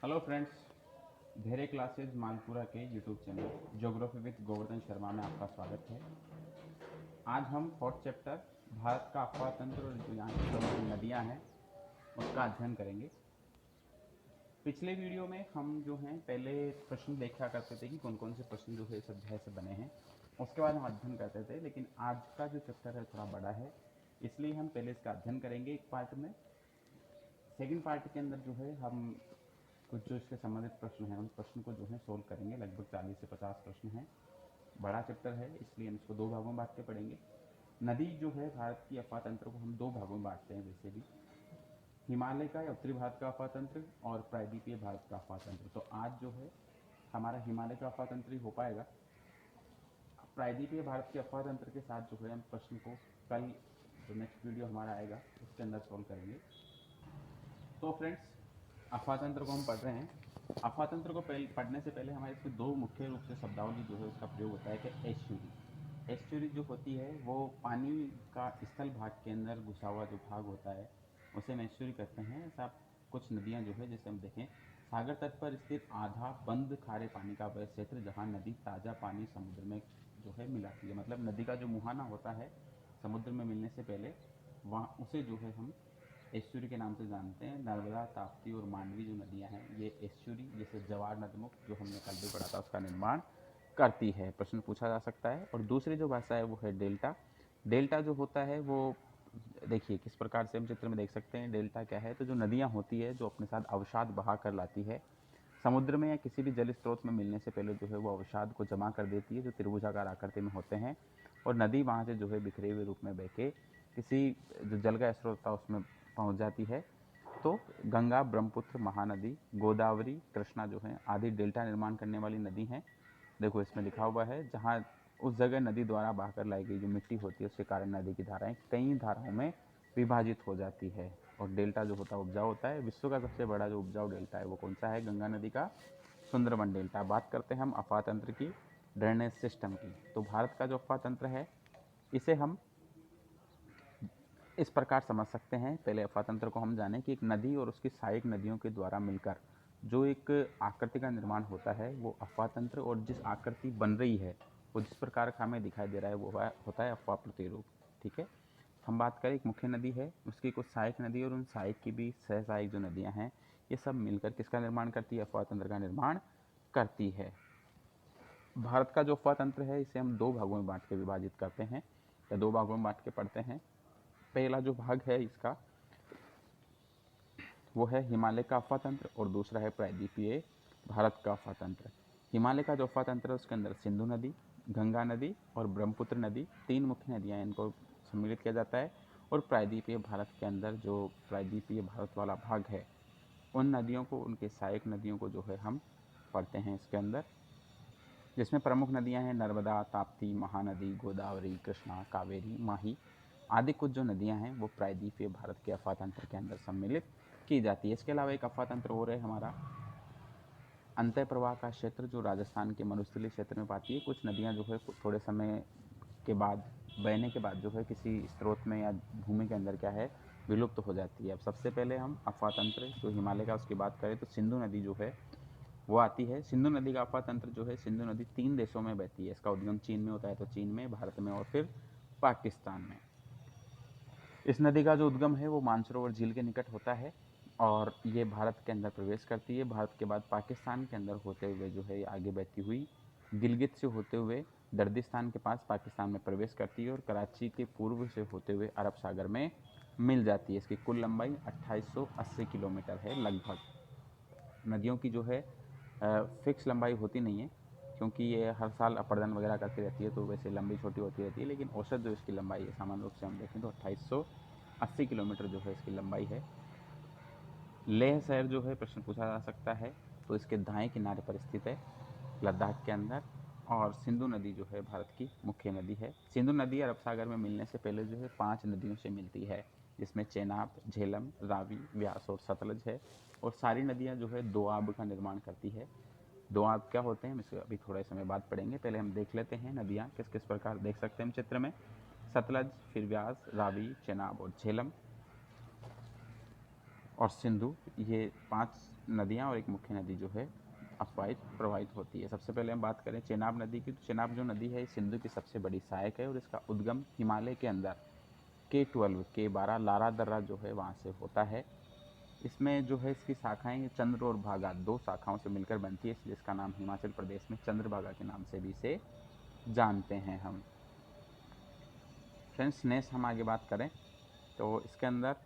Hello friends, धैर्य classes Malpura के YouTube channel geography with Govardhan Sharma में आपका स्वागत है। आज हम फोर्थ चैप्टर भारत का अफवाह तंत्र और जो यहाँ की प्रमुख नदियाँ हैं उसका अध्ययन करेंगे। पिछले वीडियो में हम जो हैं पहले प्रश्न देखा करते थे कि कौन कौन से प्रश्न जो है इस अध्याय से बने हैं, उसके बाद हम अध्ययन करते थे। लेकिन आज का जो चैप्टर है थोड़ा बड़ा है, इसलिए हम पहले इसका अध्ययन करेंगे एक पार्ट में। सेकेंड पार्ट के अंदर जो है हम कुछ जो इसके संबंधित प्रश्न हैं उन प्रश्न को जो है सोल्व करेंगे। लगभग 40 से 50 प्रश्न हैं। बड़ा चैप्टर है, इसलिए हम इसको दो भागों में बांट के पढ़ेंगे। नदी जो है भारत की अफवाह तंत्र को हम दो भागों में बांटते हैं वैसे भी, हिमालय का या उत्तरी भारत का अफवाह तंत्र और प्रायद्वीपीय भारत का अफवाह तंत्र। तो आज जो है हमारा हिमालय का अफवाह तंत्र ही हो पाएगा। प्रायद्वीपीय भारत के अफवाह तंत्र के साथ जो है हम प्रश्न को कल जो नेक्स्ट वीडियो हमारा आएगा उसके अंदर सोल्व करेंगे। तो फ्रेंड्स, अफवाह तंत्र को हम पढ़ रहे हैं। अफवाह तंत्र को पढ़ने से पहले हमारे इसमें दो मुख्य रूप से शब्दावली जो है उसका प्रयोग होता है कि एस्चुरी। एस्चुरी जो होती है वो पानी का स्थल भाग के अंदर घुसा हुआ जो भाग होता है उसे हम एस्चुरी कहते हैं। ऐसा कुछ नदियाँ जो है जैसे हम देखें, सागर तट पर स्थित आधा बंद खारे पानी का वह क्षेत्र जहाँ नदी ताज़ा पानी समुद्र में जो है मिलाती है, मतलब नदी का जो मुहाना होता है समुद्र में मिलने से पहले, वहाँ उसे जो है हम एस्चुरी के नाम से जानते हैं। नर्मदा, ताप्ती और मांडवी जो नदियां हैं ये एस्चुरी जैसे जवार नदमुख जो हमने कल भी पढ़ा था उसका निर्माण करती है। प्रश्न पूछा जा सकता है। और दूसरी जो भाषा है वो है डेल्टा। डेल्टा जो होता है वो देखिए किस प्रकार से हम चित्र में देख सकते हैं। डेल्टा क्या है, तो जो नदियाँ होती है जो अपने साथ अवसाद बहा कर लाती है, समुद्र में या किसी भी जल स्रोत में मिलने से पहले जो है वो अवसाद को जमा कर देती है जो त्रिभुजाकार आकृति में होते हैं, और नदी वहाँ से जो है बिखरे हुए रूप में बह के किसी जो जल का स्रोत था उसमें पहुँच जाती है। तो गंगा, ब्रह्मपुत्र, महानदी, गोदावरी, कृष्णा जो है आदि डेल्टा निर्माण करने वाली नदी हैं। देखो इसमें लिखा हुआ है जहाँ उस जगह नदी द्वारा बहाकर लाई गई जो मिट्टी होती है उसके कारण नदी की धाराएं कई धाराओं में विभाजित हो जाती है और डेल्टा जो होता है उपजाऊ होता है। विश्व का सबसे बड़ा जो उपजाऊ डेल्टा है वो कौन सा है? गंगा नदी का सुंदरबन डेल्टा। बात करते हैं हम अफवाह तंत्र की, ड्रेनेज सिस्टम की। तो भारत का जो अफवाह तंत्र है इसे हम इस प्रकार समझ सकते हैं। पहले अफवाह तंत्र को हम जानें कि एक नदी और उसकी सहायक नदियों के द्वारा मिलकर जो एक आकृति का निर्माण होता है वो अफवाह तंत्र, और जिस आकृति बन रही है वो जिस प्रकार का हमें दिखाई दे रहा है वो होता है अफवाह प्रतिरूप। ठीक है, हम बात करें एक मुख्य नदी है, उसकी कुछ सहायक नदी और उन सहायक की भी सह सहायक जो नदियाँ हैं ये सब मिलकर किसका निर्माण करती है? अफवाह तंत्र का निर्माण करती है। भारत का जो अफवाह तंत्र है इसे हम दो भागों में बांट के विभाजित करते हैं या दो भागों में बांट के पढ़ते हैं। पहला जो भाग है इसका वो है हिमालय का अफवाह तंत्र और दूसरा है प्रायद्वीपीय भारत का अफवाह तंत्र। हिमालय का जो अफवाह तंत्र है उसके अंदर सिंधु नदी, गंगा नदी और ब्रह्मपुत्र नदी तीन मुख्य नदियाँ इनको सम्मिलित किया जाता है। और प्रायद्वीपीय भारत के अंदर जो प्रायद्वीपीय भारत वाला भाग है उन नदियों को, उनके सहायक नदियों को जो है हम पढ़ते हैं इसके अंदर, जिसमें प्रमुख नदियां हैं नर्मदा, ताप्ती, महानदी, गोदावरी, कृष्णा, कावेरी, माही आदि। कुछ जो नदियां हैं वो प्रायद्वीपीय भारत के अफवाह तंत्र के अंदर सम्मिलित की जाती है। इसके अलावा एक अफवाह तंत्र और है हमारा अंतः प्रवाह का क्षेत्र जो राजस्थान के मरुस्थलीय क्षेत्र में पाती है। कुछ नदियाँ जो है थोड़े समय के बाद बहने के बाद जो है किसी स्रोत में या भूमि के अंदर क्या है विलुप्त हो जाती है। अब सबसे पहले हम अफवाह तंत्र जो हिमालय का उसकी बात करें तो सिंधु नदी जो है वो आती है। सिंधु नदी का अफवाह तंत्र जो है, सिंधु नदी तीन देशों में बहती है। इसका उद्गम चीन में होता है, तो चीन में, भारत में और फिर पाकिस्तान में। इस नदी का जो उद्गम है वो मानसरोवर झील के निकट होता है और ये भारत के अंदर प्रवेश करती है। भारत के बाद पाकिस्तान के अंदर होते हुए जो है आगे बहती हुई गिलगित से होते हुए दर्दिस्तान के पास पाकिस्तान में प्रवेश करती है और कराची के पूर्व से होते हुए अरब सागर में मिल जाती है। इसकी कुल लंबाई 2880 किलोमीटर है लगभग। नदियों की जो है फिक्स लंबाई होती नहीं है क्योंकि ये हर साल अपर्दन वगैरह करती रहती है, तो वैसे लंबी छोटी होती रहती है, लेकिन औसत जो इसकी लंबाई है सामान्य रूप से हम देखें तो 2880 किलोमीटर जो है इसकी लंबाई है। लेह शहर जो है प्रश्न पूछा जा सकता है, तो इसके दाएं किनारे पर स्थित है लद्दाख के अंदर। और सिंधु नदी जो है भारत की मुख्य नदी है। सिंधु नदी अरब सागर में मिलने से पहले जो है 5 नदियों से मिलती है, जिसमें चेनाब, झेलम, रावी, व्यास और सतलज है। और सारी नदियाँ जो है दोआब का निर्माण करती है। दोआब क्या होते हैं हम इसको अभी थोड़े समय बाद पढ़ेंगे। पहले हम देख लेते हैं नदियाँ किस किस प्रकार देख सकते हैं हम चित्र में। सतलज, फिर व्यास, रावी, चेनाब और झेलम और सिंधु, ये 5 नदियाँ और एक मुख्य नदी जो है अपवाहित प्रवाहित होती है। सबसे पहले हम बात करें चेनाब नदी की, तो चेनाब जो नदी है सिंधु की सबसे बड़ी सहायक है और इसका उद्गम हिमालय के अंदर K12 K12 लारा दर्रा जो है वहाँ से होता है। इसमें जो है इसकी शाखाएं चंद्र और भागा दो शाखाओं से मिलकर बनती है, इसलिए इसका नाम हिमाचल प्रदेश में चंद्रभागा के नाम से भी इसे जानते हैं हम। फ्रेंड्स नेक्स्ट हम आगे बात करें तो इसके अंदर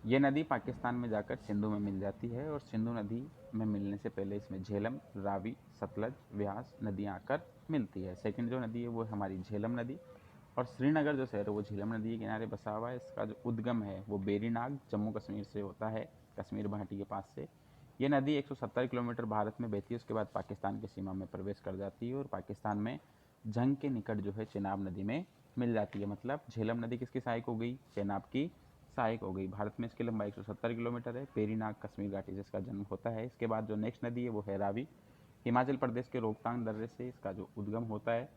ये नदी पाकिस्तान में जाकर सिंधु में मिल जाती है और सिंधु नदी में मिलने से पहले इसमें झेलम, रावी, सतलज, व्यास नदियाँ आकर मिलती है। सेकंड जो नदी है वो हमारी झेलम नदी, और श्रीनगर जो शहर है वो झेलम नदी के किनारे बसा हुआ है। इसका जो उद्गम है वो बेरीनाग जम्मू कश्मीर से होता है, कश्मीर घाटी के पास से। ये नदी 170 किलोमीटर भारत में बहती है, उसके बाद पाकिस्तान की सीमा में प्रवेश कर जाती है और पाकिस्तान में जंग के निकट जो है चेनाब नदी में मिल जाती है। मतलब झेलम नदी किसकी सहायक हो गई? चेनाब की सहायक हो गई। भारत में इसकी लंबाई 170 किलोमीटर है। पेरीनाग कश्मीर घाटी से इसका जन्म होता है। इसके बाद जो नेक्स्ट नदी है वो है रावी, हिमाचल प्रदेश के रोहतांग दर्रे से इसका जो उद्गम होता है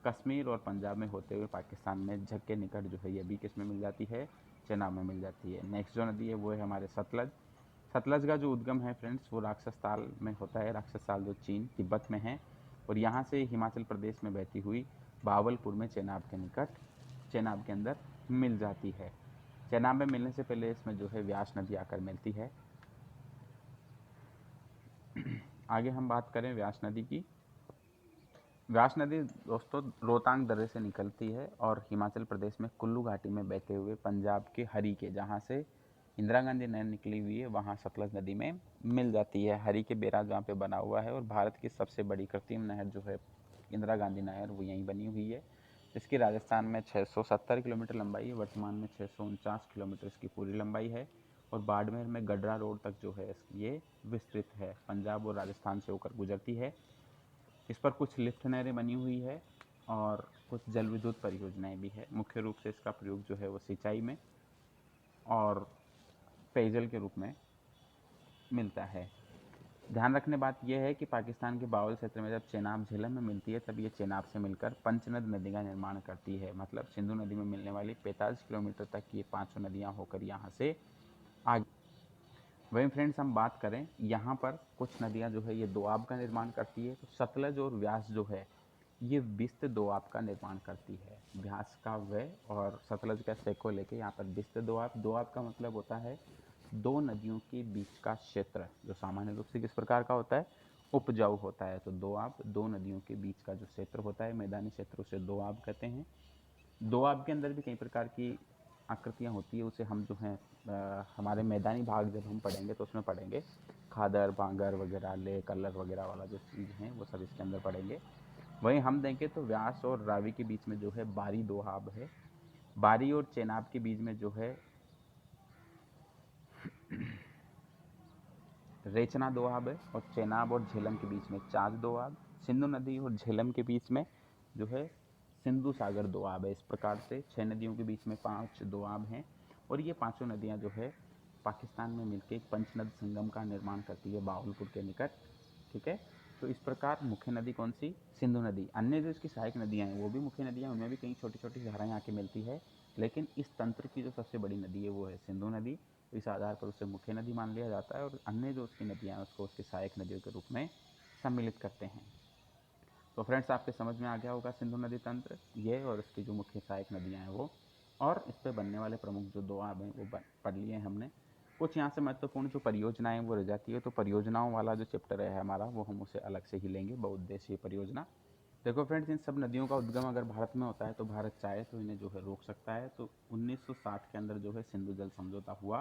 कश्मीर और पंजाब में होते हुए पाकिस्तान में झक के निकट जो है ये भी किस में मिल जाती है? चेनाब में मिल जाती है। नेक्स्ट जो नदी है वो है हमारे सतलज। सतलज का जो उद्गम है फ्रेंड्स वो राक्षस ताल में होता है। राक्षस ताल जो चीन तिब्बत में है और यहाँ से हिमाचल प्रदेश में बहती हुई बावलपुर में चेनाब के निकट चेनाब के अंदर मिल जाती है। चेनाब में मिलने से पहले इसमें जो है व्यास नदी आकर मिलती है। आगे हम बात करें व्यास नदी की। व्यास नदी दोस्तों रोहतांग दर्रे से निकलती है और हिमाचल प्रदेश में कुल्लू घाटी में बहते हुए पंजाब के हरी के, जहाँ से इंदिरा गांधी नहर निकली हुई है, वहाँ सतलज नदी में मिल जाती है। हरी के बैराज वहाँ पे बना हुआ है और भारत की सबसे बड़ी कृत्रिम नहर जो है इंदिरा गांधी नहर वो यहीं बनी हुई है। इसकी राजस्थान में 670 किलोमीटर लंबाई है, वर्तमान में 649 किलोमीटर इसकी पूरी लंबाई है और बाड़मेर में गडरा रोड तक जो है ये विस्तृत है। पंजाब और राजस्थान से होकर गुजरती है। इस पर कुछ लिफ्ट नहरें बनी हुई है और कुछ जल विद्युत परियोजनाएं भी है। मुख्य रूप से इसका प्रयोग जो है वो सिंचाई में और पेयजल के रूप में मिलता है। ध्यान रखने बात यह है कि पाकिस्तान के बावल क्षेत्र में जब चेनाब झेलम में मिलती है तब ये चेनाब से मिलकर पंचनद नदी का निर्माण करती है। मतलब सिंधु नदी में मिलने वाली 45 किलोमीटर तक ये पांचों नदियाँ होकर यहाँ से आगे। वहीं फ्रेंड्स हम बात करें यहाँ पर कुछ नदियाँ जो है ये दोआब का निर्माण करती है। तो सतलज और व्यास जो है ये विस्त दोआब का निर्माण करती है। व्यास का व और सतलज का से को लेके यहाँ पर विस्त दोआब। दोआब का मतलब होता है दो नदियों के बीच का क्षेत्र, जो सामान्य रूप से किस प्रकार का होता है? उपजाऊ होता है। तो दोआब दो नदियों के बीच का जो क्षेत्र होता है, मैदानी क्षेत्र, उसे दोआब कहते हैं। दोआब के अंदर भी कई प्रकार की आकृतियाँ होती है, उसे हम जो हैं हमारे मैदानी भाग जब हम पढ़ेंगे तो उसमें पढ़ेंगे। खादर, बांगर वगैरह, ले, कलर वगैरह वाला जो चीज़ हैं वो सब इसके अंदर पढ़ेंगे। वहीं हम देखें तो व्यास और रावी के बीच में जो है बारी दोआब है। बारी और चेनाब के बीच में जो है रेचना दोआब है और चेनाब और झेलम के बीच में चाच दोआब। सिंधु नदी और झेलम के बीच में जो है सिंधु सागर दोआब है। इस प्रकार से 6 नदियों के बीच में 5 दोआब हैं और ये पांचों नदियां जो है पाकिस्तान में मिलकर एक पंचनद संगम का निर्माण करती है बावलपुर के निकट। ठीक है, तो इस प्रकार मुख्य नदी कौन सी? सिंधु नदी। अन्य जो इसकी सहायक नदियाँ हैं वो भी मुख्य नदियाँ, उनमें भी कई छोटी छोटी धाराएँ आके मिलती है, लेकिन इस तंत्र की जो सबसे बड़ी नदी है वो है सिंधु नदी। इस आधार पर उसे मुख्य नदी मान लिया जाता है और अन्य जो उसकी नदियाँ हैं उसको उसकी सहायक नदियों के रूप में सम्मिलित करते हैं। तो फ्रेंड्स आपके समझ में आ गया होगा सिंधु नदी तंत्र ये और इसकी जो मुख्य सहायक नदियाँ हैं वो, और इस पर बनने वाले प्रमुख जो दोआब हैं वो पढ़ लिए हैं हमने। कुछ यहाँ से महत्वपूर्ण जो परियोजनाएं वो रह जाती है, तो परियोजनाओं वाला जो चैप्टर है हमारा वो हम उसे अलग से ही लेंगे, बहुउद्देशीय परियोजना। देखो फ्रेंड्स, इन सब नदियों का उद्गम अगर भारत में होता है तो भारत चाहे तो इन्हें जो है रोक सकता है। तो 1960 के अंदर जो है सिंधु जल समझौता हुआ,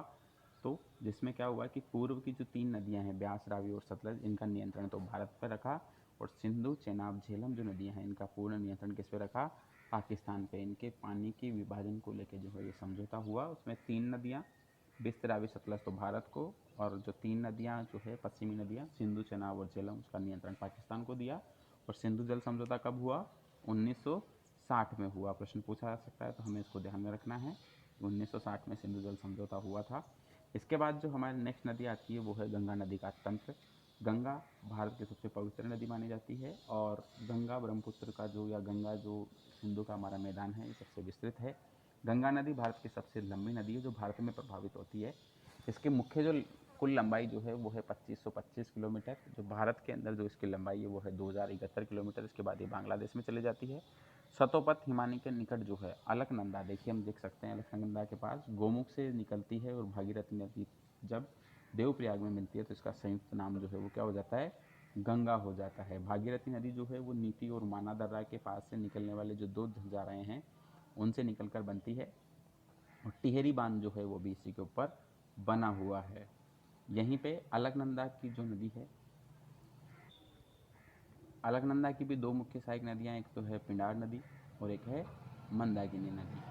तो जिसमें क्या हुआ कि पूर्व की जो 3 नदियां हैं ब्यास, रावी और सतलज, इनका नियंत्रण तो भारत पर रखा और सिंधु, चेनाब, झेलम जो नदियां हैं इनका पूर्ण नियंत्रण किस पे रखा? पाकिस्तान पे। इनके पानी के विभाजन को लेकर जो है ये समझौता हुआ। उसमें 3 नदियाँ बिस्त, रावी, सतलज तो भारत को, और जो 3 नदियाँ जो है पश्चिमी नदियाँ सिंधु, चेनाब और झेलम, उसका नियंत्रण पाकिस्तान को दिया। और सिंधु जल समझौता कब हुआ? 1960 में हुआ। प्रश्न पूछा जा सकता है तो हमें इसको ध्यान में रखना है। 1960 में सिंधु जल समझौता हुआ था। इसके बाद जो हमारी नेक्स्ट नदी आती है वो है गंगा नदी का तंत्र। गंगा भारत की सबसे पवित्र नदी मानी जाती है और गंगा ब्रह्मपुत्र का जो, या गंगा जो सिंधु का हमारा मैदान है, ये सबसे विस्तृत है। गंगा नदी भारत की सबसे लंबी नदी है जो भारत में प्रभावित होती है। इसके मुख्य जो कुल लंबाई जो है वो है 2525 किलोमीटर। जो भारत के अंदर जो इसकी लंबाई है वो है 2071 किलोमीटर। इसके बाद ये बांग्लादेश में चली जाती है। सतोपथ हिमानी के निकट जो है अलकनंदा, देखिए हम देख सकते हैं अलकनंदा के पास गोमुख से निकलती है और भागीरथी नदी जब देवप्रयाग में मिलती है तो इसका संयुक्त नाम जो है वो क्या हो जाता है, गंगा हो जाता है। भागीरथी नदी जो है वो नीति और माना दर्रा के पास से निकलने वाले जो दो झंझारें हैं उनसे निकलकर बनती है और टिहरी बांध जो है वो भी इसी के ऊपर बना हुआ है। यहीं पे अलकनंदा की जो नदी है, अलकनंदा की भी दो मुख्य सहायक नदियाँ, एक तो है पिंडार नदी और एक है मंदाकिनी नदी।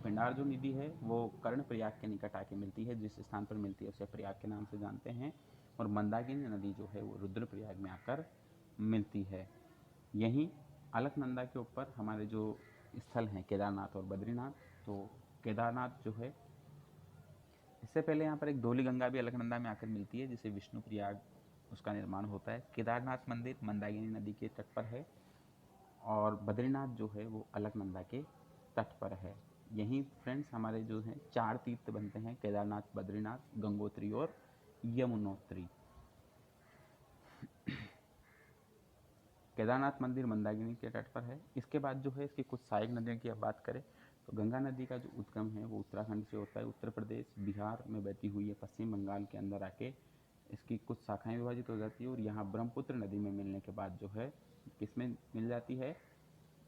पिंडार जो नदी है वो कर्णप्रयाग के निकट आके मिलती है, जिस स्थान पर मिलती है उसे प्रयाग के नाम से जानते हैं। और मंदाकिनी नदी जो है वो रुद्रप्रयाग में आकर मिलती है। यहीं अलकनंदा के ऊपर हमारे जो स्थल हैं केदारनाथ और बद्रीनाथ, तो केदारनाथ जो है इससे पहले यहाँ पर एक धौली गंगा भी अलकनंदा में आकर मिलती है जिसे विष्णु प्रयाग उसका निर्माण होता है। केदारनाथ मंदिर मंदाकिनी नदी के तट पर है और बद्रीनाथ जो है वो अलकनंदा के तट पर है। यहीं फ्रेंड्स हमारे जो हैं 4 तीर्थ बनते हैं, केदारनाथ, बद्रीनाथ, गंगोत्री और यमुनोत्री। केदारनाथ मंदिर मंदाकिनी के तट पर है। इसके बाद जो है इसकी कुछ सहायक नदियों की अब बात करें तो गंगा नदी का जो उद्गम है वो उत्तराखंड से होता है। उत्तर प्रदेश, बिहार में बहती हुई है, पश्चिम बंगाल के अंदर आके इसकी कुछ शाखाएं विभाजित हो जाती है और यहाँ ब्रह्मपुत्र नदी में मिलने के बाद जो है किसमें मिल जाती है,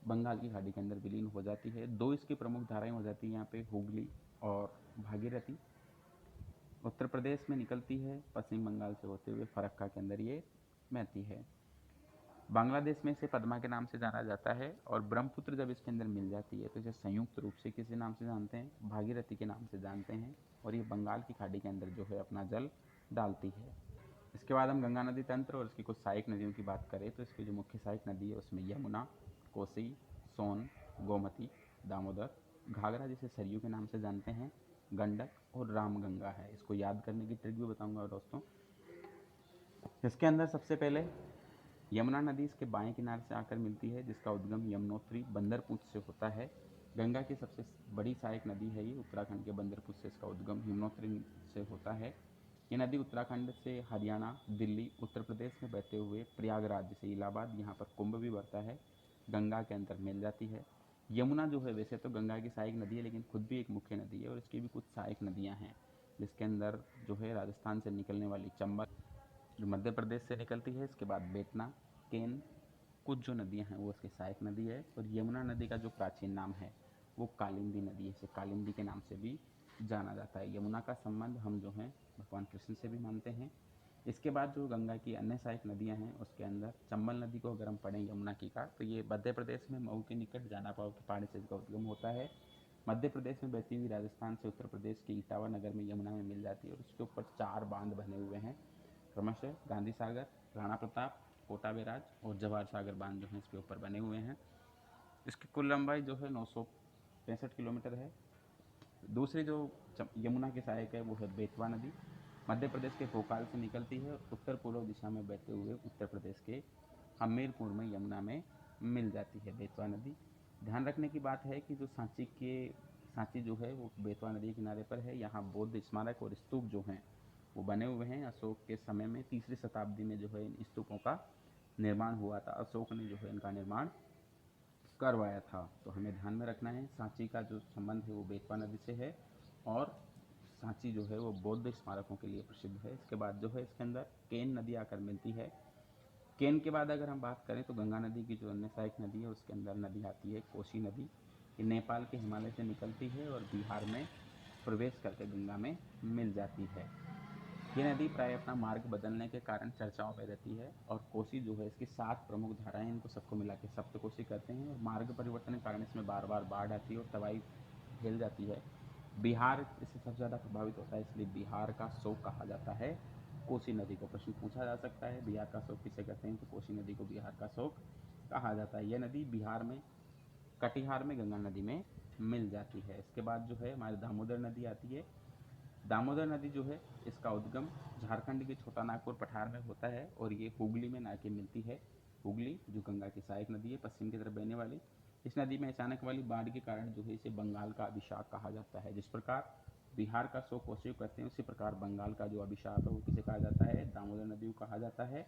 बंगाल की खाड़ी के अंदर विलीन हो जाती है। दो इसकी प्रमुख धाराएं हो जाती है यहाँ पे, हुगली और भागीरथी। उत्तर प्रदेश में निकलती है, पश्चिम बंगाल से होते हुए फरक्का के अंदर ये बहती है। बांग्लादेश में इसे पद्मा के नाम से जाना जाता है और ब्रह्मपुत्र जब इसके अंदर मिल जाती है तो इसे संयुक्त रूप से किसी नाम से जानते हैं, भागीरथी के नाम से जानते हैं। और ये बंगाल की खाड़ी के अंदर जो है अपना जल डालती है। इसके बाद हम गंगा नदी तंत्र और इसकी कुछ सहायक नदियों की बात करें तो इसकी जो मुख्य सहायक नदी है उसमें यमुना, कोसी, सोन, गोमती, दामोदर, घाघरा जिसे सरयू के नाम से जानते हैं, गंडक और रामगंगा है। इसको याद करने की ट्रिक भी बताऊंगा दोस्तों। इसके अंदर सबसे पहले यमुना नदी इसके बाएं किनारे से आकर मिलती है जिसका उद्गम यमुनोत्री बंदरपूछ से होता है। गंगा की सबसे बड़ी सहायक नदी है ये, उत्तराखंड के बंदरपूछ से इसका उद्गम यमुनोत्री से होता है। ये नदी उत्तराखंड से हरियाणा, दिल्ली, उत्तर प्रदेश में बहते हुए प्रयागराज जैसे इलाहाबाद, यहाँ पर कुंभ भी बढ़ता है, गंगा के अंदर मिल जाती है। यमुना जो है वैसे तो गंगा की सहायक नदी है लेकिन खुद भी एक मुख्य नदी है और इसकी भी कुछ सहायक नदियाँ हैं जिसके अंदर जो है राजस्थान से निकलने वाली चंबल जो मध्य प्रदेश से निकलती है, इसके बाद बेतना, केन, कुछ जो नदियाँ हैं वो इसकी सहायक नदी है। और यमुना नदी का जो प्राचीन नाम है वो कालिंदी नदी है, इसे कालिंदी के नाम से भी जाना जाता है। यमुना का संबंध हम जो हैं भगवान कृष्ण से भी मानते हैं। इसके बाद जो गंगा की अन्य सहायक नदियाँ हैं उसके अंदर चंबल नदी को अगर हम पढ़ें यमुना की का तो ये मध्य प्रदेश में मऊ के निकट जानापाव के पहाड़ी से इसका उद्गम होता है। मध्य प्रदेश में बहती हुई राजस्थान से उत्तर प्रदेश के इटावा नगर में यमुना में मिल जाती है और उसके ऊपर 4 बांध बने हुए हैं, क्रमशः गांधी सागर, राणा प्रताप, कोटा बैराज और जवाहर सागर बांध जो हैं इसके ऊपर बने हुए हैं। इसकी कुल लंबाई जो है 965 किलोमीटर है। दूसरी जो यमुना की सहायक है वो है बेतवा नदी, मध्य प्रदेश के भोपाल से निकलती है और उत्तर पूर्व दिशा में बहते हुए उत्तर प्रदेश के हमीरपुर में यमुना में मिल जाती है बेतवा नदी। ध्यान रखने की बात है कि जो सांची जो है वो बेतवा नदी के किनारे पर है। यहाँ बौद्ध स्मारक और स्तूप जो हैं वो बने हुए हैं। अशोक के समय में 3री शताब्दी में जो है इन स्तूपों का निर्माण हुआ था। अशोक ने जो है इनका निर्माण करवाया था, तो हमें ध्यान में रखना है। सांची का जो संबंध है वो बेतवा नदी से है और सांची जो है वो बौद्ध स्मारकों के लिए प्रसिद्ध है। इसके बाद जो है इसके अंदर केन नदी आकर मिलती है। केन के बाद अगर हम बात करें तो गंगा नदी की जो अन्य सहायक नदी है उसके अंदर नदी आती है कोसी नदी। ये नेपाल के हिमालय से निकलती है और बिहार में प्रवेश करके गंगा में मिल जाती है। ये नदी प्राय अपना मार्ग बदलने के कारण चर्चाओं में रहती है और कोसी जो है इसकी 7 प्रमुख धाराएं, इनको सबको मिला के सप्तकोसी कहते हैं। और मार्ग परिवर्तन के कारण इसमें बार बार बाढ़ आती है और तबाही फैल जाती है। बिहार इससे सबसे ज़्यादा प्रभावित होता है, इसलिए बिहार का शोक कहा जाता है कोसी नदी को। प्रश्न पूछा जा सकता है बिहार का शोक किसे कहते हैं, तो कोसी नदी को बिहार का शोक कहा जाता है। यह नदी बिहार में कटिहार में गंगा नदी में मिल जाती है। इसके बाद जो है हमारी दामोदर नदी आती है। दामोदर नदी जो है इसका उद्गम झारखंड के छोटा नागपुर पठार में होता है और ये हुगली में आके मिलती है। हुगली जो गंगा की सहायक नदी है पश्चिम की तरफ बहने वाली, इस नदी में अचानक वाली बाढ़ के कारण जो है इसे बंगाल का अभिशाप कहा जाता है। जिस प्रकार बिहार का सो कोसी को कहते हैं, उसी प्रकार बंगाल का जो अभिशाप है वो किसे कहा जाता है, दामोदर नदी को कहा जाता है।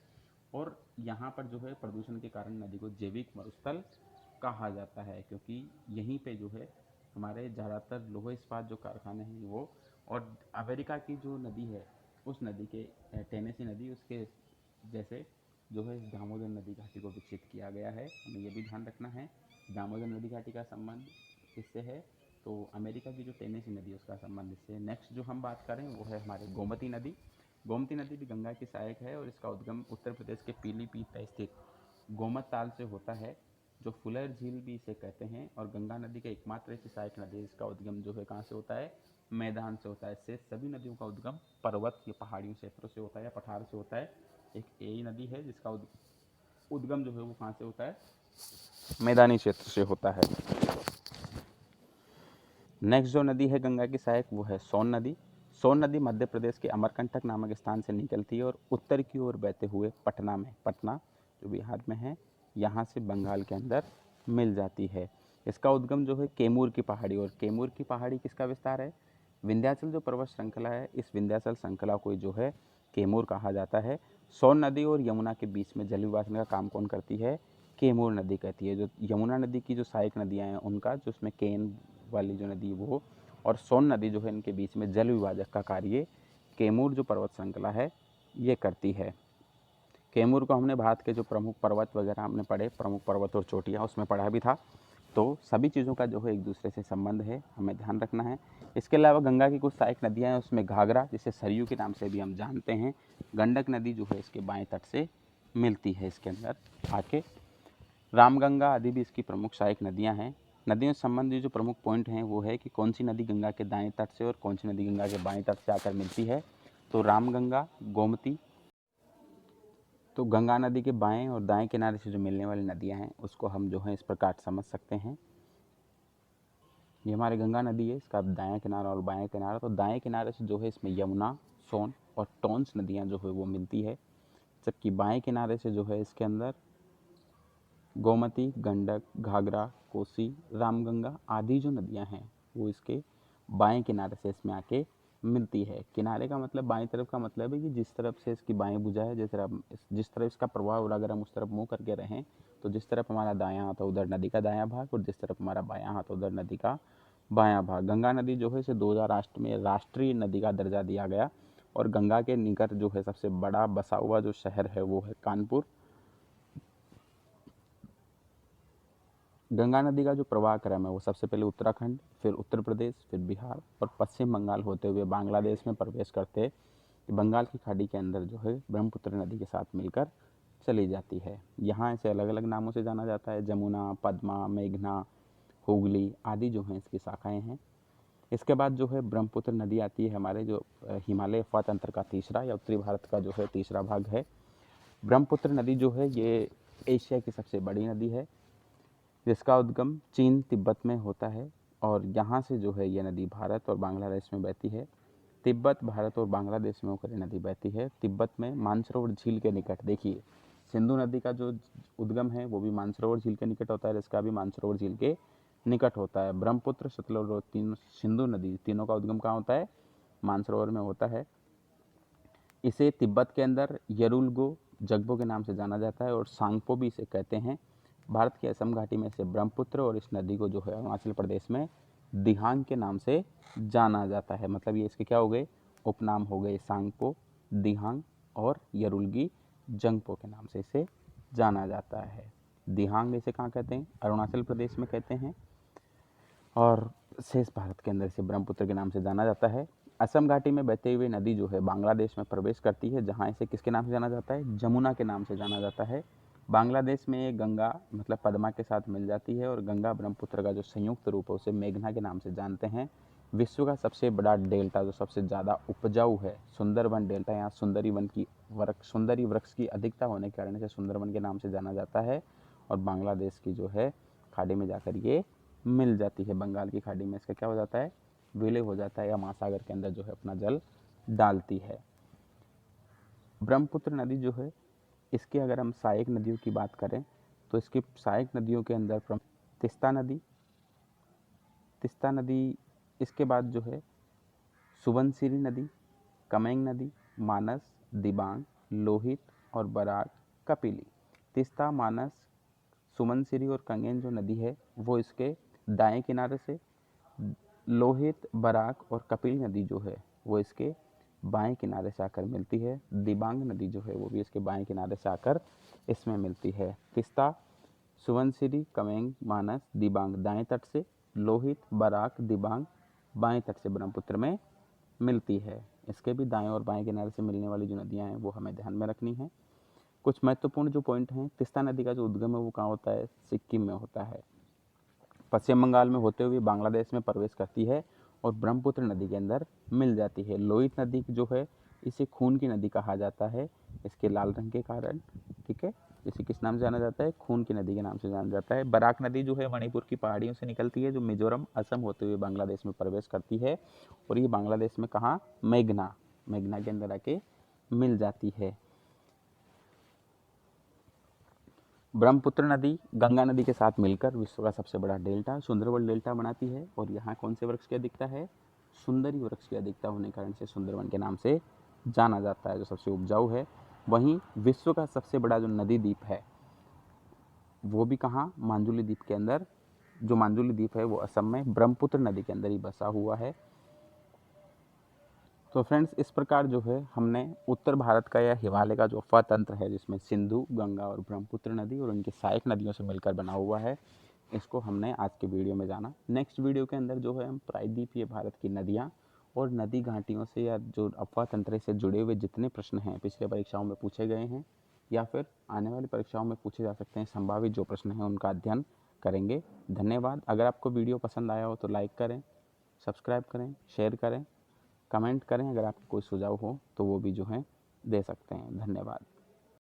और यहाँ पर जो है प्रदूषण के कारण नदी को जैविक मरुस्थल कहा जाता है, क्योंकि यहीं पे जो है हमारे ज़्यादातर लोहे इस्पात जो कारखाने हैं वो, और अमेरिका की जो नदी है उस नदी के टेनेसी नदी उसके जैसे जो है दामोदर नदी घाटी को विकसित किया गया है। हमें ये भी ध्यान रखना है दामोदर नदी घाटी का संबंध किससे है, तो अमेरिका की जो टेनेसी नदी है उसका संबंध इससे। नेक्स्ट जो हम बात करें वो है हमारे गोमती नदी। गोमती नदी भी गंगा की सहायक है और इसका उद्गम उत्तर प्रदेश के पीलीभीत स्थित गोमत ताल से होता है, जो फुलर झील भी इसे कहते हैं। और गंगा नदी का एकमात्र ऐसी सहायक नदी है इसका उद्गम जो है कहाँ से होता है, मैदान से होता है। इससे सभी नदियों का उद्गम पर्वत या पहाड़ी क्षेत्रों से होता है या पठार से होता है। एक यही नदी है जिसका उद्गम जो है वो कहाँ से होता है, मैदानी क्षेत्र से होता है। नेक्स्ट जो नदी है गंगा की सहायक वो है सोन नदी। सोन नदी मध्य प्रदेश के अमरकंटक नामक स्थान से निकलती है और उत्तर की ओर बहते हुए पटना जो बिहार में है यहाँ से बंगाल के अंदर मिल जाती है। इसका उद्गम जो है कैमूर की पहाड़ी, और कैमूर की पहाड़ी किसका विस्तार है, विंध्याचल जो पर्वत श्रृंखला है, इस विंध्याचल श्रृंखला को जो है कैमूर कहा जाता है। सोन नदी और यमुना के बीच में जल विभाजन का काम कौन करती है, कैमूर नदी कहती है। जो यमुना नदी की जो सहायक नदियाँ हैं उनका जो उसमें केन वाली जो नदी वो और सोन नदी जो है इनके बीच में जल विभाजक का कार्य कैमूर जो पर्वत श्रृंखला है ये करती है। कैमूर को हमने भारत के जो प्रमुख पर्वत वगैरह हमने पढ़े, प्रमुख पर्वत और चोटियाँ उसमें पढ़ा भी था। तो सभी चीज़ों का जो है एक दूसरे से संबंध है, हमें ध्यान रखना है। इसके अलावा गंगा की कुछ सहायक नदियाँ हैं, उसमें घाघरा जिसे सरयू के नाम से भी हम जानते हैं, गंडक नदी जो है इसके बाएं तट से मिलती है इसके अंदर आके, रामगंगा आदि भी इसकी प्रमुख सहायक नदियाँ हैं। नदियों से संबंधित जो प्रमुख पॉइंट हैं वो है कि कौन सी नदी गंगा के दाएं तट से और कौन सी नदी गंगा के बाएं तट से आकर मिलती है। तो रामगंगा, गोमती, तो गंगा नदी के बाएं और दाएं किनारे से जो मिलने वाली नदियां हैं उसको हम जो है इस प्रकार समझ सकते हैं। ये हमारी गंगा नदी है, इसका दायां किनारा और बायां किनारा। तो दाएं किनारे से जो है इसमें यमुना, सोन और टोंस नदियां जो है वो मिलती है, जबकि बाएं किनारे से जो है इसके अंदर गोमती, गंडक, घाघरा, कोसी, रामगंगा आदि जो नदियां हैं वो इसके बाएं किनारे से इसमें आके मिलती है। किनारे का मतलब बाएं तरफ का मतलब है कि जिस तरफ से इसकी बाएं भुजा है, जिस तरफ इसका प्रभाव हो रहा, अगर हम उस तरफ मुँह करके रहें तो जिस तरफ हमारा दायां हाथ है उधर नदी का दायां भाग, और जिस तरफ हमारा बायां हाथ उधर नदी का बायां भाग। गंगा नदी जो है इसे 2008 में राष्ट्रीय नदी का दर्जा दिया गया, और गंगा के निकट जो है सबसे बड़ा बसा हुआ जो शहर है वो है कानपुर। गंगा नदी का जो प्रवाह क्रम है वो सबसे पहले उत्तराखंड, फिर उत्तर प्रदेश, फिर बिहार और पश्चिम बंगाल होते हुए बांग्लादेश में प्रवेश करते बंगाल की खाड़ी के अंदर जो है ब्रह्मपुत्र नदी के साथ मिलकर चली जाती है। यहाँ इसे अलग अलग नामों से जाना जाता है, जमुना, पद्मा, मेघना, हुगली आदि जो हैं इसकी शाखाएँ हैं। इसके बाद जो है ब्रह्मपुत्र नदी आती है हमारे जो हिमालय अफवाह तंत्र का तीसरा या उत्तरी भारत का जो है तीसरा भाग है। ब्रह्मपुत्र नदी जो है ये एशिया की सबसे बड़ी नदी है, जिसका उद्गम चीन तिब्बत में होता है, और यहाँ से जो है ये नदी भारत और बांग्लादेश में बहती है। तिब्बत, भारत और बांग्लादेश में होकर नदी बहती है। तिब्बत में मानसरोवर झील के निकट, देखिए सिंधु नदी का जो उद्गम है वो भी मानसरोवर झील के निकट होता है, इसका भी मानसरोवर झील के निकट होता है। ब्रह्मपुत्र, सतलुज और सिंधु नदी तीनों का उद्गम कहाँ होता है, मानसरोवर में होता है। इसे तिब्बत के अंदर यरुलगो जगबो के नाम से जाना जाता है, और सांगपो भी इसे कहते हैं। भारत की असम घाटी में से ब्रह्मपुत्र और इस नदी को जो है अरुणाचल प्रदेश में दिहांग के नाम से जाना जाता है। मतलब ये इसके क्या हो गए, उपनाम हो गए, सांगपो, दिहांग और यरुलगी जंगपो के नाम से इसे जाना जाता है। दिहांग इसे कहाँ कहते हैं, अरुणाचल प्रदेश में कहते हैं, और शेष भारत के अंदर इसे ब्रह्मपुत्र के नाम से जाना जाता है। असम घाटी में बहते हुए नदी जो है बांग्लादेश में प्रवेश करती है, जहाँ इसे किसके नाम से जाना जाता है, जमुना के नाम से जाना जाता है। बांग्लादेश में ये गंगा मतलब पद्मा के साथ मिल जाती है, और गंगा ब्रह्मपुत्र का जो संयुक्त रूप है उसे मेघना के नाम से जानते हैं। विश्व का सबसे बड़ा डेल्टा जो सबसे ज़्यादा उपजाऊ है, सुंदरवन डेल्टा, यहाँ सुंदरी वृक्ष की अधिकता होने के कारण इसे सुंदरवन के नाम से जाना जाता है। और बांग्लादेश की जो है खाड़ी में जाकर ये मिल जाती है, बंगाल की खाड़ी में इसका क्या हो जाता है, विलय हो जाता है, या महासागर के अंदर जो है अपना जल डालती है। ब्रह्मपुत्र नदी जो है इसकी अगर हम सहायक नदियों की बात करें तो इसकी सहायक नदियों के अंदर तिस्ता नदी, इसके बाद जो है सुबनसिरी नदी, कमेंग नदी, मानस, दिबांग, लोहित और बराक, कपिली। तीस्ता, मानस, सुमनसिरी और कंगेन जो नदी है वो इसके दाएं किनारे से, लोहित, बराक और कपिल नदी जो है वो इसके बाएं किनारे से आकर मिलती है। दिबांग नदी जो है वो भी इसके बाएं किनारे से आकर इसमें मिलती है। तीस्ता, सुवनसिरी, कमेंग, मानस, दिबांग दाएं तट से, लोहित, बराक, दिबांग बाएं तट से ब्रह्मपुत्र में मिलती है। इसके भी दाएं और बाएं किनारे से मिलने वाली जो नदियां हैं वो हमें ध्यान में रखनी है। कुछ महत्वपूर्ण जो पॉइंट हैं, तीस्ता नदी का जो उद्गम है वो कहाँ होता है? सिक्किम में होता है। पश्चिम बंगाल में होते हुए बांग्लादेश में प्रवेश करती है और ब्रह्मपुत्र नदी के अंदर मिल जाती है। लोहित नदी जो है इसे खून की नदी कहा जाता है, इसके लाल रंग के कारण। ठीक है, इसे किस नाम से जाना जाता है? खून की नदी के नाम से जाना जाता है। बराक नदी जो है मणिपुर की पहाड़ियों से निकलती है, जो मिजोरम, असम होते हुए बांग्लादेश में प्रवेश करती है और ये बांग्लादेश में कहाँ? मेघना के अंदर आके मिल जाती है। ब्रह्मपुत्र नदी गंगा नदी के साथ मिलकर विश्व का सबसे बड़ा डेल्टा सुंदरबन डेल्टा बनाती है और यहाँ कौन से वृक्ष की अधिकता है? सुंदरी वृक्ष की अधिकता होने के कारण से सुंदरबन के नाम से जाना जाता है, जो सबसे उपजाऊ है। वहीं विश्व का सबसे बड़ा जो नदी द्वीप है वो भी कहाँ? मांजुली द्वीप के अंदर। जो मांजुली द्वीप है वो असम में ब्रह्मपुत्र नदी के अंदर ही बसा हुआ है। तो फ्रेंड्स, इस प्रकार जो है हमने उत्तर भारत का या हिमालय का जो अफवाह तंत्र है, जिसमें सिंधु, गंगा और ब्रह्मपुत्र नदी और उनकी सहायक नदियों से मिलकर बना हुआ है, इसको हमने आज के वीडियो में जाना। नेक्स्ट वीडियो के अंदर जो है हम प्रायद्वीपीय भारत की नदियाँ और नदी घाटियों से या जो अफवाह तंत्र से जुड़े हुए जितने प्रश्न हैं पिछले परीक्षाओं में पूछे गए हैं या फिर आने वाली परीक्षाओं में पूछे जा सकते हैं, संभावित जो प्रश्न हैं उनका अध्ययन करेंगे। धन्यवाद। अगर आपको वीडियो पसंद आया हो तो लाइक करें, सब्सक्राइब करें, शेयर करें, कमेंट करें। अगर आपको कोई सुझाव हो तो वो भी जो है दे सकते हैं। धन्यवाद।